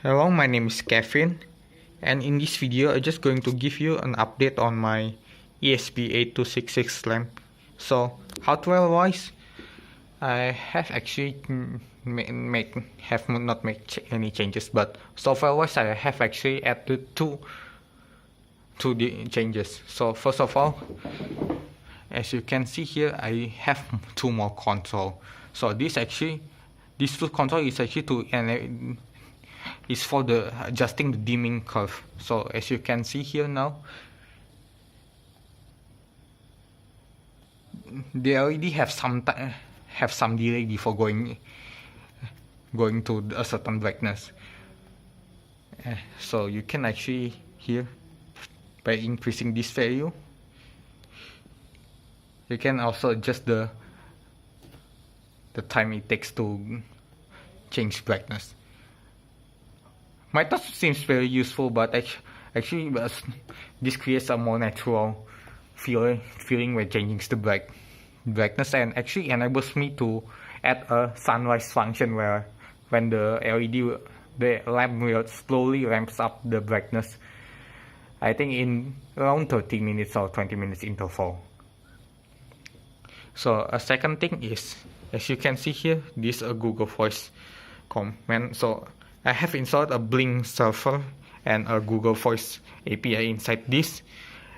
Hello, my name is Kevin, and in this video I'm just going to give you an update on my ESP8266 lamp. So hardware wise, I have actually not made any changes, but software wise I have actually added two changes. So first of all, as you can see here, I have two more control. So this two control is actually is for the adjusting the dimming curve. So as you can see here now, they already have some delay before going to a certain brightness. So you can actually here, by increasing this value, you can also adjust the time it takes to change brightness. My touch seems very useful, but actually this creates a more natural feeling when changing the brightness, and actually enables me to add a sunrise function where when the lamp will slowly ramps up the brightness, I think in around 30 minutes or 20 minutes interval. So a second thing is, as you can see here, this is a Google Voice command. So I have installed a Blink server and a Google Voice API inside this,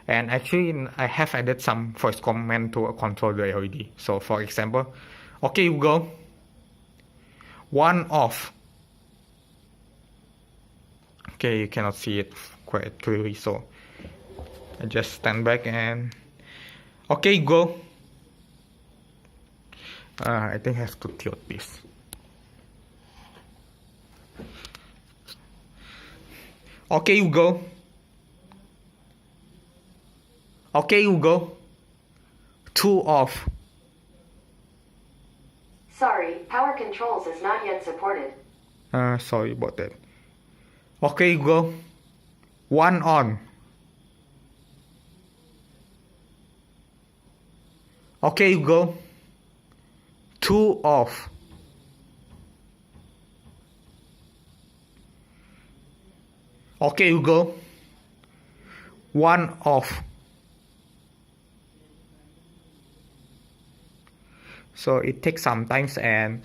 and actually I have added some voice command to control the LED. So for example, okay Google, one off. Okay, you cannot see it quite clearly, so I just stand back and okay go. I think I have to tilt this. Okay, Google. Okay, Google. 2 off. Sorry, power controls is not yet supported. Sorry about that. Okay, Google. 1 on. Okay, Google. 2 off. Okay, Google. 1 off. So it takes some time, and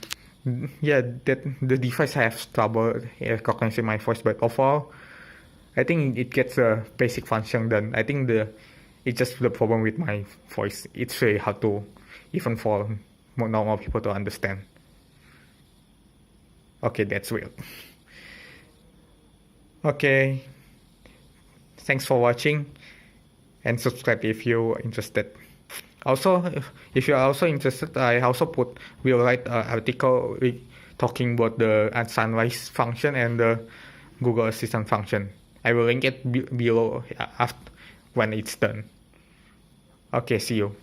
yeah, that the device has trouble recognizing my voice, but overall, I think it gets a basic function done. I think it's just the problem with my voice. It's very hard to, even for normal people, to understand. Okay, that's weird. Okay, thanks for watching, and subscribe if you're interested. Also, if you're also interested, I also will write an article talking about the sunrise function and the Google Assistant function. I will link it below after when it's done. Okay, see you.